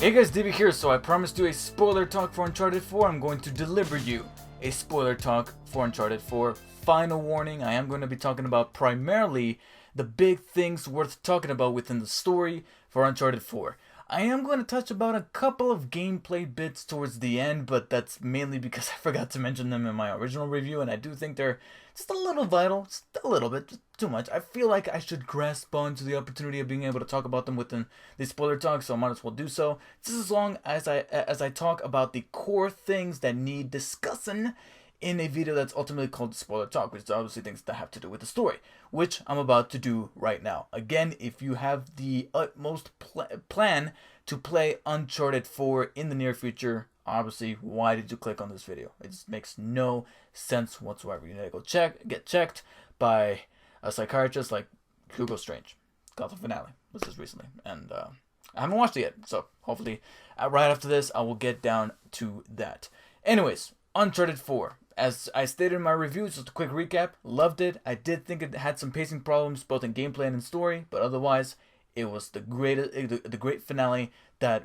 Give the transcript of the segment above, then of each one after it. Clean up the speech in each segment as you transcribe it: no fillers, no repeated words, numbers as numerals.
Hey guys, DB here. So I promised you a spoiler talk for Uncharted 4. I'm going to deliver you a spoiler talk for Uncharted 4. Final warning, I am going to be talking about primarily the big things worth talking about within the story for Uncharted 4. I am going to touch about a couple of gameplay bits towards the end, but that's mainly because I forgot to mention them in my original review, and I do think they're just a little vital, just a little bit, just too much. I feel like I should grasp onto the opportunity of being able to talk about them within the spoiler talk, so I might as well do so. Just as long as I talk about the core things that need discussing in a video that's ultimately called the spoiler talk, which is obviously things that have to do with the story, which I'm about to do right now. Again, if you have the utmost plan to play Uncharted 4 in the near future, obviously, why did you click on this video? It just makes no sense whatsoever. You need to go get checked by a psychiatrist like Hugo Strange. Got the finale. Was just recently, and I haven't watched it yet, so hopefully, right after this, I will get down to that. Anyways, Uncharted 4. As I stated in my review, just a quick recap, loved it. I did think it had some pacing problems, both in gameplay and in story, but otherwise, it was the great finale that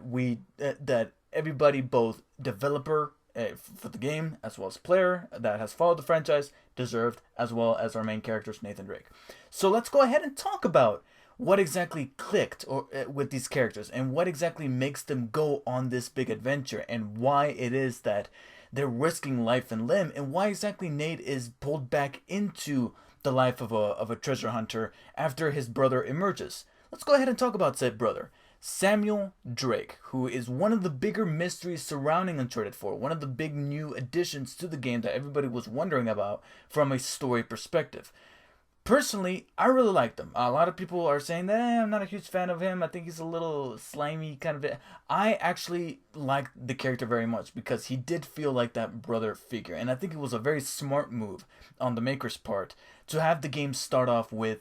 that everybody, both developer for the game as well as player that has followed the franchise, deserved, as well as our main characters, Nathan Drake. So let's go ahead and talk about what exactly clicked with these characters and what exactly makes them go on this big adventure and why it is that they're risking life and limb, and why exactly Nate is pulled back into the life of a treasure hunter after his brother emerges. Let's go ahead and talk about said brother, Samuel Drake, who is one of the bigger mysteries surrounding Uncharted 4, one of the big new additions to the game that everybody was wondering about from a story perspective. Personally, I really liked him. A lot of people are saying that I'm not a huge fan of him. I think he's a little slimy kind of. I actually liked the character very much because he did feel like that brother figure. And I think it was a very smart move on the maker's part to have the game start off with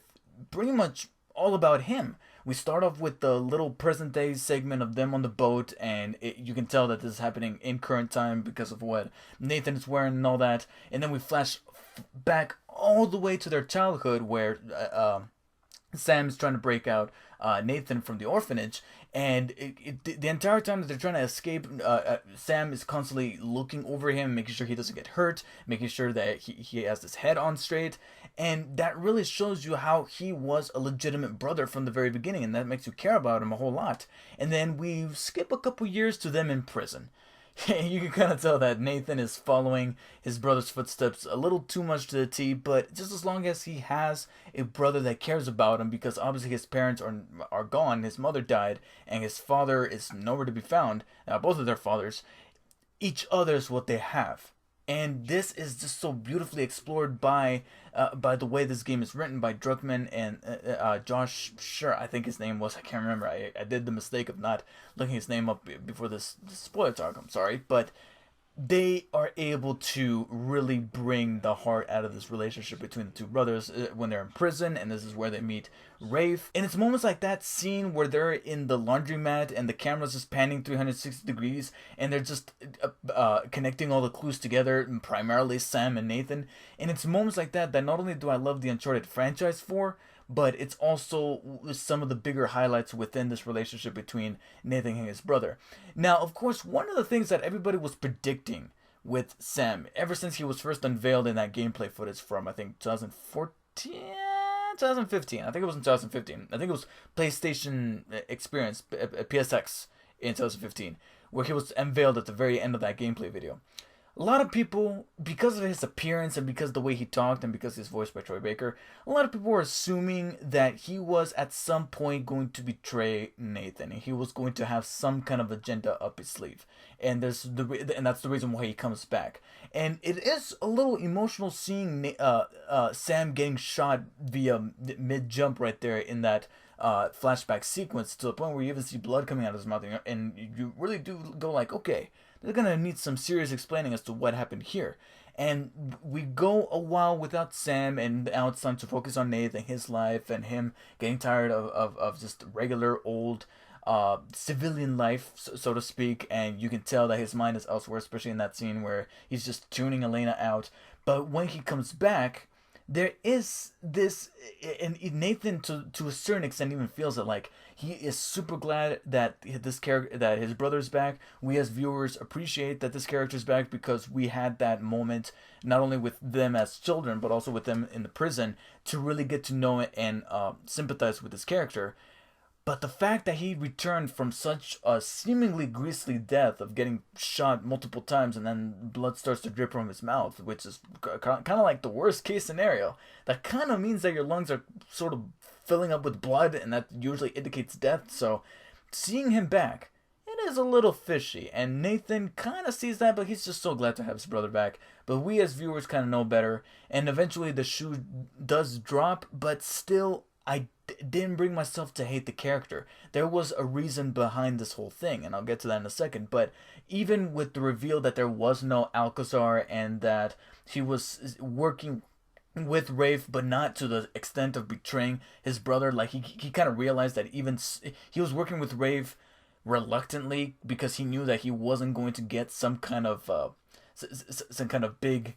pretty much all about him. We start off with the little present day segment of them on the boat, and you can tell that this is happening in current time because of what Nathan is wearing and all that. And then we flash back all the way to their childhood where Sam is trying to break out Nathan from the orphanage, and the entire time that they're trying to escape, Sam is constantly looking over him, making sure he doesn't get hurt, making sure that he has his head on straight, and that really shows you how he was a legitimate brother from the very beginning, and that makes you care about him a whole lot. And then we skip a couple years to them in prison. You can kind of tell that Nathan is following his brother's footsteps a little too much to the T, but just as long as he has a brother that cares about him, because obviously his parents are gone, his mother died, and his father is nowhere to be found, both of their fathers, each other is what they have. And this is just so beautifully explored by the way this game is written by Druckmann and Josh Sure, I think his name was. I can't remember. I did the mistake of not looking his name up before this spoiler talk. I'm sorry. But they are able to really bring the heart out of this relationship between the two brothers when they're in prison, and this is where they meet Rafe. And it's moments like that scene where they're in the laundromat and the camera's just panning 360 degrees, and they're just connecting all the clues together, primarily Sam and Nathan. And it's moments like that that not only do I love the Uncharted franchise for, but it's also some of the bigger highlights within this relationship between Nathan and his brother. Now, of course, one of the things that everybody was predicting with Sam, ever since he was first unveiled in that gameplay footage from, I think, 2015. I think it was in 2015. I think it was PlayStation Experience, PSX, in 2015, where he was unveiled at the very end of that gameplay video. A lot of people, because of his appearance and because of the way he talked and because he's voiced by Troy Baker, a lot of people were assuming that he was at some point going to betray Nathan, and he was going to have some kind of agenda up his sleeve, and that's the reason why he comes back. And it is a little emotional seeing Sam getting shot via mid jump right there in that flashback sequence, to the point where you even see blood coming out of his mouth, and you really do go like, okay, they're gonna need some serious explaining as to what happened here. And we go a while without Sam, and now it's time to focus on Nathan, his life, and him getting tired of just regular old civilian life, so to speak. And you can tell that his mind is elsewhere, especially in that scene where he's just tuning Elena out. But when he comes back, there is this, and Nathan to a certain extent even feels it, like he is super glad that this character, that his brother's back. We as viewers appreciate that this character's back because we had that moment not only with them as children but also with them in the prison to really get to know and sympathize with this character. But the fact that he returned from such a seemingly grisly death of getting shot multiple times and then blood starts to drip from his mouth, which is kind of like the worst case scenario, that kind of means that your lungs are sort of filling up with blood, and that usually indicates death. So seeing him back, it is a little fishy. And Nathan kind of sees that, but he's just so glad to have his brother back. But we as viewers kind of know better. And eventually the shoe does drop, but still, didn't bring myself to hate the character. There was a reason behind this whole thing, and I'll get to that in a second. But even with the reveal that there was no Alcazar and that he was working with Rafe, but not to the extent of betraying his brother, like he kind of realized that even he was working with Rafe reluctantly because he knew that he wasn't going to get some kind of some kind of big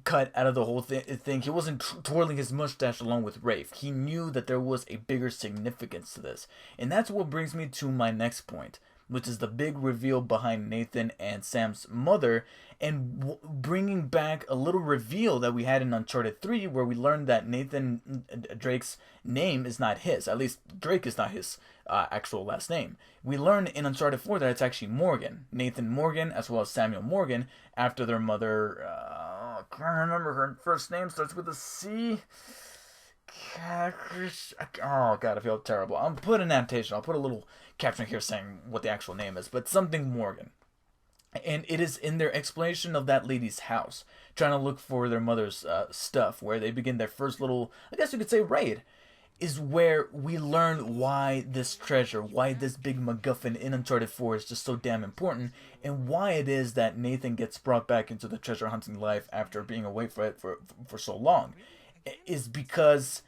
cut out of the whole thing. He wasn't twirling his mustache along with Rafe. He knew that there was a bigger significance to this. And that's what brings me to my next point, which is the big reveal behind Nathan and Sam's mother, and bringing back a little reveal that we had in Uncharted 3, where we learned that Nathan Drake's name is not his. At least Drake is not his actual last name. We learned in Uncharted 4 that it's actually Morgan. Nathan Morgan, as well as Samuel Morgan, after their mother, I can't remember her first name, starts with a C. Oh god, I feel terrible. I'll put an annotation. I'll put a little caption here saying what the actual name is, but something Morgan. And it is in their explanation of that lady's house, trying to look for their mother's stuff, where they begin their first little, I guess you could say, raid, is where we learn why this treasure, why this big MacGuffin in Uncharted 4 is just so damn important, and why it is that Nathan gets brought back into the treasure hunting life after being away for it for so long, is because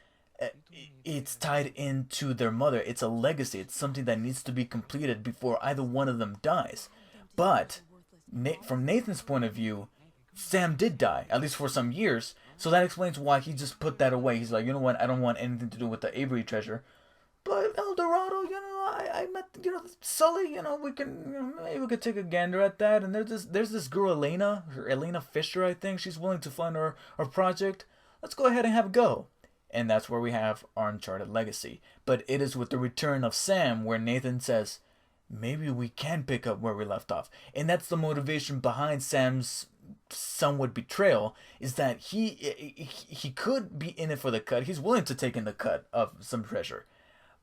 it's tied into their mother. It's a legacy. It's something that needs to be completed before either one of them dies. But from Nathan's point of view, Sam did die, at least for some years. So that explains why he just put that away. He's like, you know what? I don't want anything to do with the Avery treasure. But El Dorado, I met, Sully. We can, maybe we could take a gander at that. And there's this girl Elena Fisher, I think. She's willing to fund our project. Let's go ahead and have a go. And that's where we have our Uncharted legacy. But it is with the return of Sam where Nathan says, maybe we can pick up where we left off. And that's the motivation behind Sam's somewhat betrayal, is that he could be in it for the cut. He's willing to take in the cut of some treasure.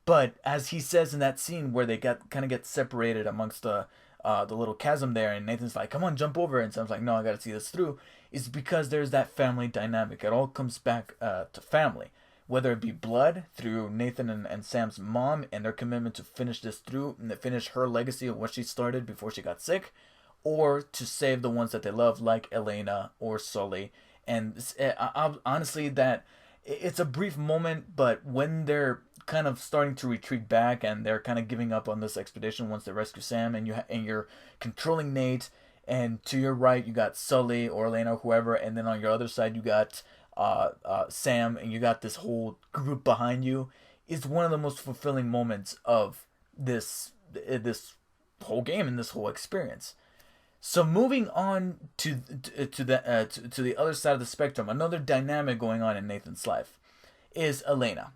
But as he says in that scene where they get separated amongst the little chasm there, and Nathan's like, come on, jump over, and Sam's like, no, I gotta see this through, is because there's that family dynamic. It all comes back to family. Whether it be blood through Nathan and Sam's mom and their commitment to finish this through and to finish her legacy of what she started before she got sick, or to save the ones that they love, like Elena or Sully. And honestly, that it's a brief moment, but when they're kind of starting to retreat back and they're kind of giving up on this expedition once they rescue Sam, and you're controlling Nate, and to your right you got Sully or Elena or whoever, and then on your other side you got Sam, and you got this whole group behind you, is one of the most fulfilling moments of this whole game and this whole experience. So moving on to the other side of the spectrum, another dynamic going on in Nathan's life is Elena.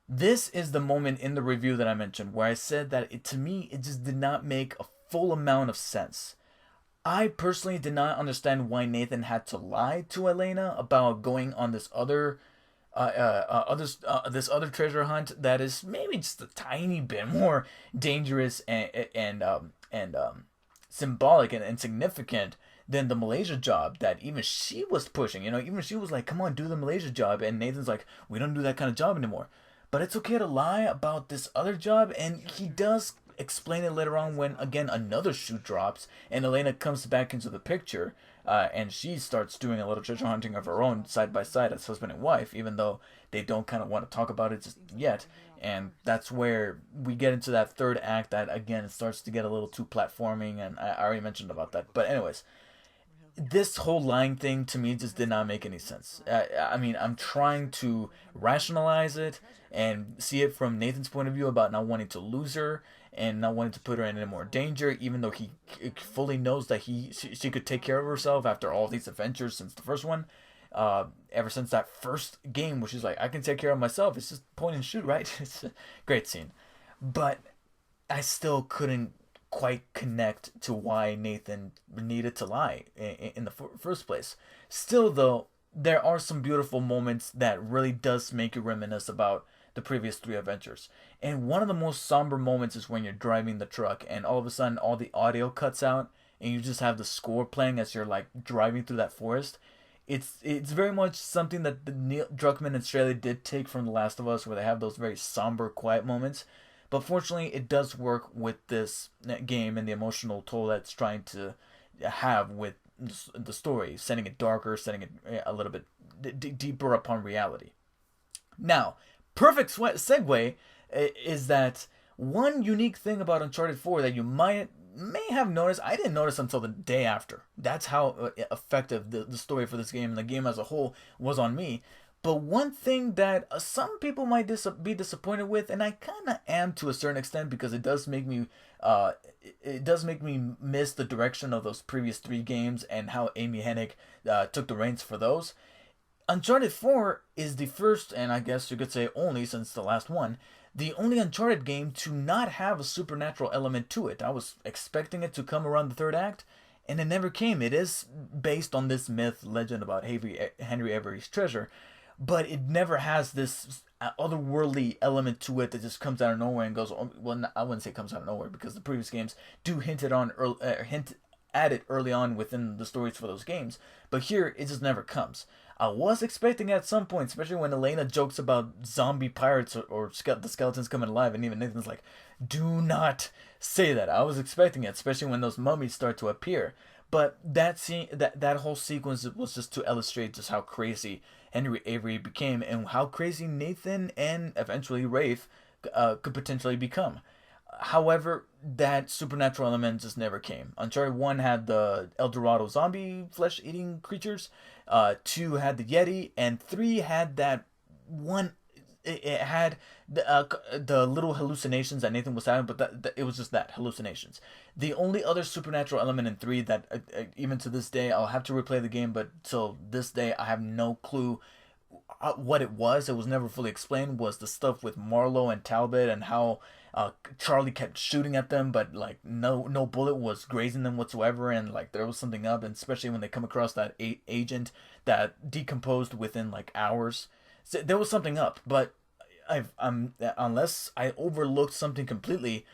This is the moment in the review that I mentioned where I said that to me it just did not make a full amount of sense. I personally did not understand why Nathan had to lie to Elena about going on this other treasure hunt that is maybe just a tiny bit more dangerous and symbolic and significant than the Malaysia job that even she was pushing. Even she was like, come on, do the Malaysia job. And Nathan's like, we don't do that kind of job anymore. But it's okay to lie about this other job. And he does explain it later on when, again, another shoe drops and Elena comes back into the picture, and she starts doing a little treasure hunting of her own side by side as husband and wife, even though they don't kind of want to talk about it just yet. And that's where we get into that third act that, again, starts to get a little too platforming, and I already mentioned about that. But anyways, this whole lying thing to me just did not make any sense. I mean, I'm trying to rationalize it and see it from Nathan's point of view about not wanting to lose her and not wanting to put her in any more danger, even though he fully knows that she could take care of herself after all these adventures since the first one. Ever since that first game, where she's like, I can take care of myself. It's just point and shoot, right? It's a great scene. But I still couldn't quite connect to why Nathan needed to lie in the first place. Still, though, there are some beautiful moments that really does make you reminisce about the previous three adventures. And one of the most somber moments is when you're driving the truck and all of a sudden all the audio cuts out and you just have the score playing as you're like driving through that forest. It's very much something that the Neil Druckmann and Straley did take from The Last of Us, where they have those very somber, quiet moments. But fortunately, it does work with this game and the emotional toll that's trying to have with the story, setting it darker, setting it a little bit deeper upon reality. Now, perfect segue is that one unique thing about Uncharted 4 that you may have noticed, I didn't notice until the day after. That's how effective the story for this game and the game as a whole was on me. But one thing that some people might be disappointed with, and I kind of am to a certain extent, because it does make me miss the direction of those previous three games and how Amy Hennig took the reins for those. Uncharted 4 is the first, and I guess you could say only since the last one, the only Uncharted game to not have a supernatural element to it. I was expecting it to come around the third act, and it never came. It is based on this myth, legend about Henry Avery's treasure, but it never has this otherworldly element to it that just comes out of nowhere and goes, well, I wouldn't say comes out of nowhere, because the previous games do hint at it early on within the stories for those games, but here it just never comes. I was expecting at some point, especially when Elena jokes about zombie pirates or the skeletons coming alive, and even Nathan's like, do not say that. I was expecting it, especially when those mummies start to appear. But that whole sequence was just to illustrate just how crazy Henry Avery became and how crazy Nathan and eventually Rafe could potentially become. However, that supernatural element just never came. Uncharted 1 had the El Dorado zombie flesh-eating creatures, 2 had the Yeti, and 3 had that one. It had the little hallucinations that Nathan was having, but it was just that, hallucinations. The only other supernatural element in 3 that, even to this day, I'll have to replay the game, but till this day, I have no clue what it was. It was never fully explained, was the stuff with Marlowe and Talbot and how Charlie kept shooting at them, but like no bullet was grazing them whatsoever, and like there was something up, and especially when they come across that agent that decomposed within like hours. So there was something up, but I'm unless I overlooked something completely,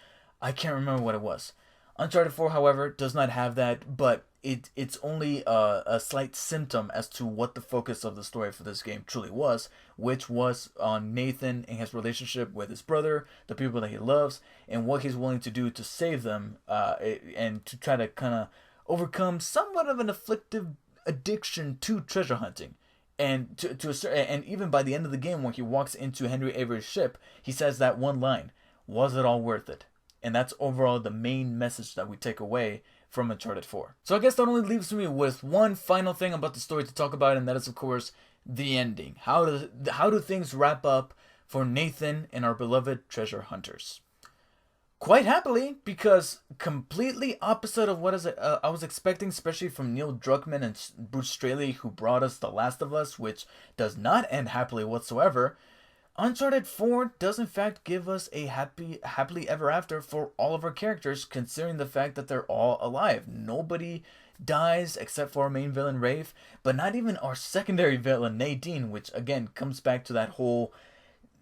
I can't remember what it was. Uncharted 4, however, does not have that, but it's only a slight symptom as to what the focus of the story for this game truly was, which was on Nathan and his relationship with his brother, the people that he loves, and what he's willing to do to save them, and to try to kind of overcome somewhat of an afflictive addiction to treasure hunting. And and even by the end of the game, when he walks into Henry Avery's ship, he says that one line: "Was it all worth it?" And that's overall the main message that we take away from Uncharted 4. So I guess that only leaves me with one final thing about the story to talk about, and that is, of course, the ending. How do things wrap up for Nathan and our beloved treasure hunters? Quite happily, because completely opposite of what I was expecting, especially from Neil Druckmann and Bruce Straley, who brought us The Last of Us, which does not end happily whatsoever. Uncharted 4 does in fact give us a happily ever after for all of our characters, considering the fact that they're all alive. Nobody dies except for our main villain Rafe, but not even our secondary villain Nadine, which again comes back to that whole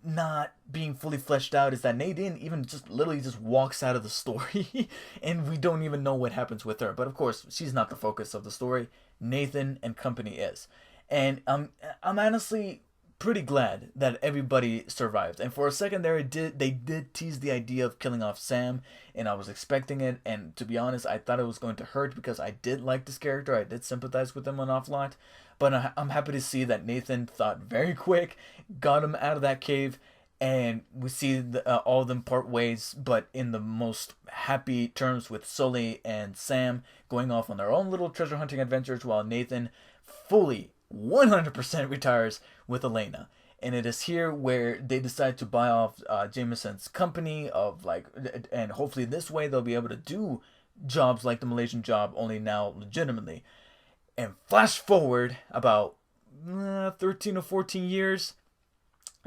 not being fully fleshed out, is that Nadine even just literally just walks out of the story and we don't even know what happens with her. But of course, she's not the focus of the story. Nathan and company is. And I'm honestly pretty glad that everybody survived. And for a second there, they did tease the idea of killing off Sam, and I was expecting it, and to be honest, I thought it was going to hurt because I did like this character. I did sympathize with him an awful lot. But I'm happy to see that Nathan thought very quick, got him out of that cave, and we see all of them part ways, but in the most happy terms, with Sully and Sam going off on their own little treasure hunting adventures, while Nathan fully 100% retires with Elena. And it is here where they decide to buy off Jameson's company of like, and hopefully this way they'll be able to do jobs like the Malaysian job, only now legitimately. And flash forward about 13 or 14 years,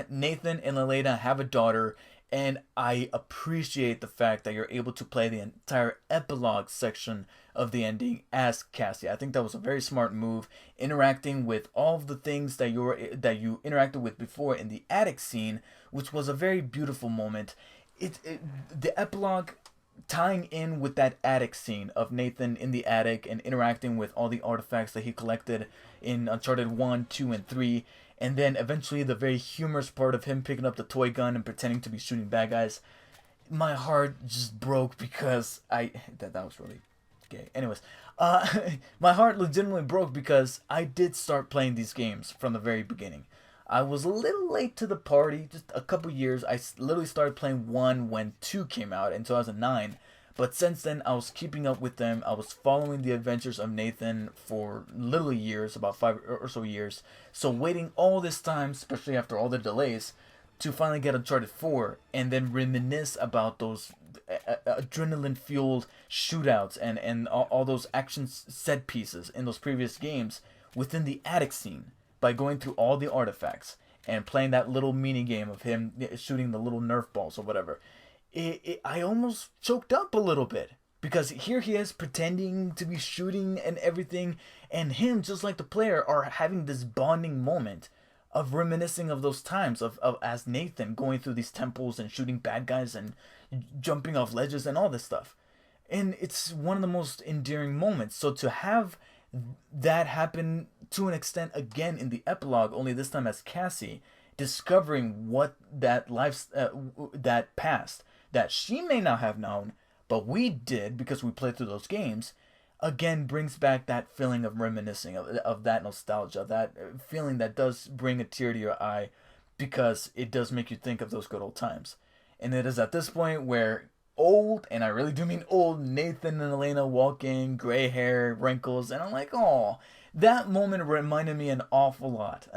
Nathan and Elena have a daughter, and I appreciate the fact that you're able to play the entire epilogue section of the ending as Cassie. I think that was a very smart move, interacting with all of the things that you interacted with before in the attic scene, which was a very beautiful moment. The epilogue tying in with that attic scene of Nathan in the attic and interacting with all the artifacts that he collected in Uncharted 1, 2, and 3, and then eventually the very humorous part of him picking up the toy gun and pretending to be shooting bad guys. My heart just broke because that was really gay. Anyways, my heart legitimately broke because I did start playing these games from the very beginning. I was a little late to the party, just a couple years. I literally started playing 1 when 2 came out in 2009. But since then, I was keeping up with them. I was following the adventures of Nathan for literally years, about 5 or so years. So waiting all this time, especially after all the delays, to finally get Uncharted 4 and then reminisce about those adrenaline-fueled shootouts and all those action set pieces in those previous games within the attic scene by going through all the artifacts and playing that little mini game of him shooting the little Nerf balls or whatever. I almost choked up a little bit because here he is pretending to be shooting and everything, and him, just like the player, are having this bonding moment of reminiscing of those times of as Nathan going through these temples and shooting bad guys and jumping off ledges and all this stuff. And it's one of the most endearing moments. So to have that happen to an extent again in the epilogue, only this time as Cassie, discovering what that past that she may not have known, but we did because we played through those games, again brings back that feeling of reminiscing, of that nostalgia, that feeling that does bring a tear to your eye because it does make you think of those good old times. And it is at this point where old, and I really do mean old, Nathan and Elena walk in, gray hair, wrinkles, and I'm like, oh, that moment reminded me an awful lot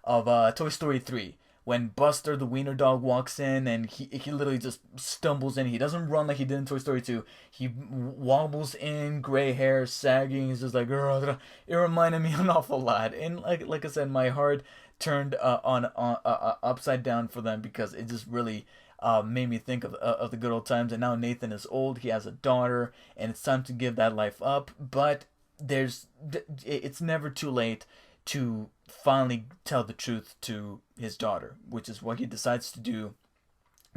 of Toy Story 3. When Buster the Wiener Dog walks in and he literally just stumbles in. He doesn't run like he did in Toy Story 2. He wobbles in, gray hair, sagging. He's just like, "Ugh." It reminded me an awful lot. And like I said, my heart turned upside down for them because it just really made me think of the good old times. And now Nathan is old. He has a daughter, and it's time to give that life up. But it's never too late to finally tell the truth to his daughter, which is what he decides to do.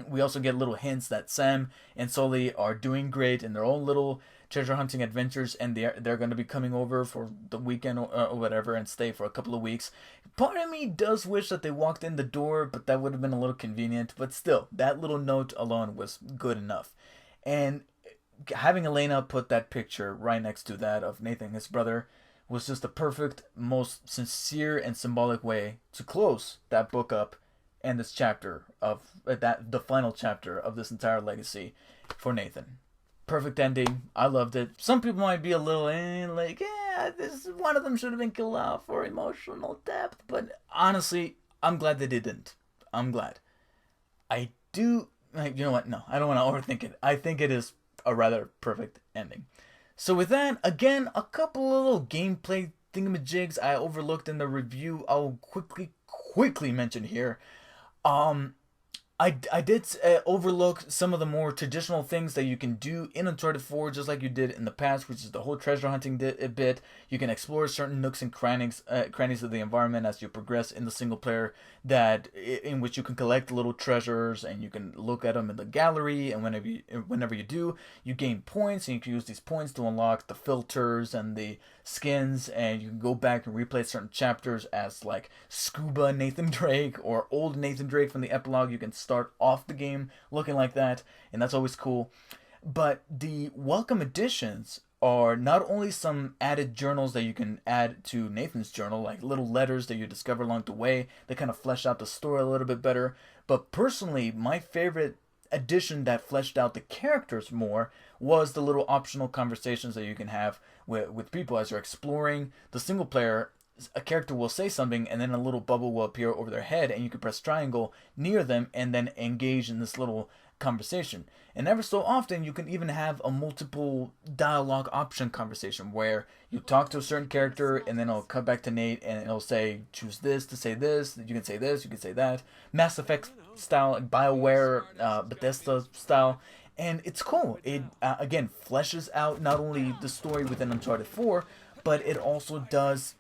We also get little hints that Sam and Sully are doing great in their own little treasure hunting adventures, and they're going to be coming over for the weekend or whatever and stay for a couple of weeks. Part of me does wish that they walked in the door, but that would have been a little convenient. But still, that little note alone was good enough. And having Elena put that picture right next to that of Nathan and his brother was just the perfect, most sincere and symbolic way to close that book up and this chapter of the final chapter of this entire legacy for Nathan. Perfect ending. I loved it. Some people might be a little like, yeah, this one of them should have been killed off for emotional depth, but honestly, I'm glad they didn't. I'm glad. I do. You know what? No, I don't want to overthink it. I think it is a rather perfect ending. So with that, again, a couple of little gameplay thingamajigs I overlooked in the review. I'll quickly mention here. I did overlook some of the more traditional things that you can do in Uncharted 4, just like you did in the past, which is the whole treasure hunting bit. You can explore certain nooks and crannies of the environment as you progress in the single player, in which you can collect little treasures and you can look at them in the gallery. And whenever you do, you gain points, and you can use these points to unlock the filters and the skins, and you can go back and replay certain chapters as like scuba Nathan Drake or old Nathan Drake from the epilogue. You can start off the game looking like that, and that's always cool. But the welcome additions are not only some added journals that you can add to Nathan's journal, like little letters that you discover along the way that kind of flesh out the story a little bit better, but personally, my favorite addition that fleshed out the characters more was the little optional conversations that you can have with people as you're exploring the single player. A character will say something and then a little bubble will appear over their head and you can press triangle near them and then engage in this little conversation. And ever so often you can even have a multiple dialogue option conversation where you talk to a certain character and then it'll cut back to Nate and it'll say choose this to say this, you can say this, you can say that. Mass Effect style, like BioWare, Bethesda style. And it's cool. It again fleshes out not only the story within Uncharted 4, but it also does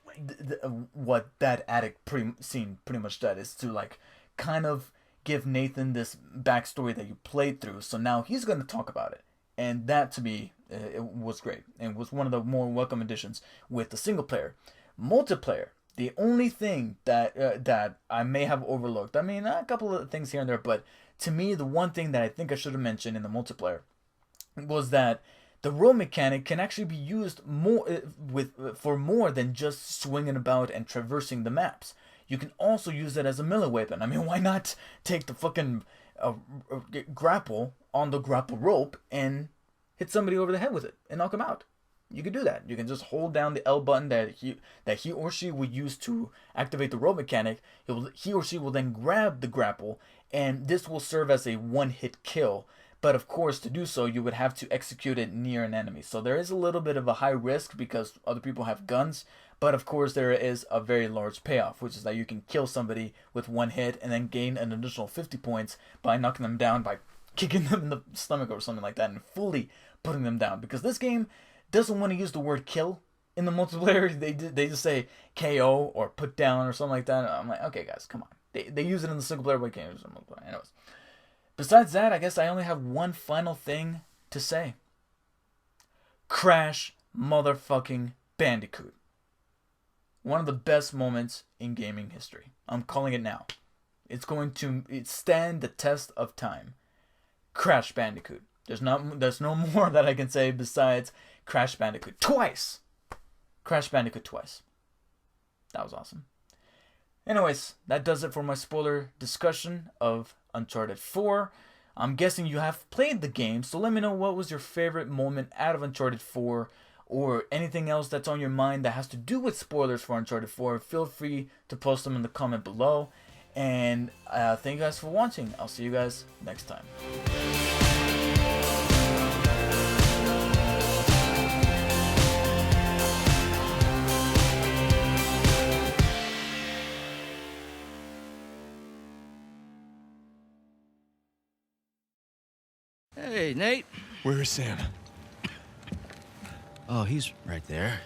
what that attic scene pretty much does, is to like kind of give Nathan this backstory that you played through. So now he's going to talk about it, and that to me it was great and was one of the more welcome additions with the single player. Multiplayer, the only thing that I may have overlooked. I mean, a couple of things here and there, but to me, the one thing that I think I should have mentioned in the multiplayer was that the roll mechanic can actually be used more for more than just swinging about and traversing the maps. You can also use it as a melee weapon. I mean, why not take the fucking grapple on the grapple rope and hit somebody over the head with it and knock them out? You can do that. You can just hold down the L button that he or she would use to activate the roll mechanic. He or she will then grab the grapple, and this will serve as a one-hit kill. But of course, to do so, you would have to execute it near an enemy. So there is a little bit of a high risk because other people have guns. But of course, there is a very large payoff, which is that you can kill somebody with one hit and then gain an additional 50 points by knocking them down, by kicking them in the stomach or something like that, and fully putting them down. Because this game doesn't want to use the word kill in the multiplayer. They just say KO or put down or something like that. I'm like, okay, guys, come on. They use it in the single player, but can't use it in the multiplayer. Anyways. Besides that, I guess I only have one final thing to say. Crash motherfucking Bandicoot. One of the best moments in gaming history. I'm calling it now. It's going to stand the test of time. Crash Bandicoot. There's no more that I can say besides Crash Bandicoot. Twice! Crash Bandicoot twice. That was awesome. Anyways, that does it for my spoiler discussion of Uncharted 4. I'm guessing you have played the game, so let me know what was your favorite moment out of Uncharted 4, or anything else that's on your mind that has to do with spoilers for Uncharted 4. Feel free to post them in the comment below. And thank you guys for watching. I'll see you guys next time. Hey, Nate. Where is Sam? Oh, he's right there.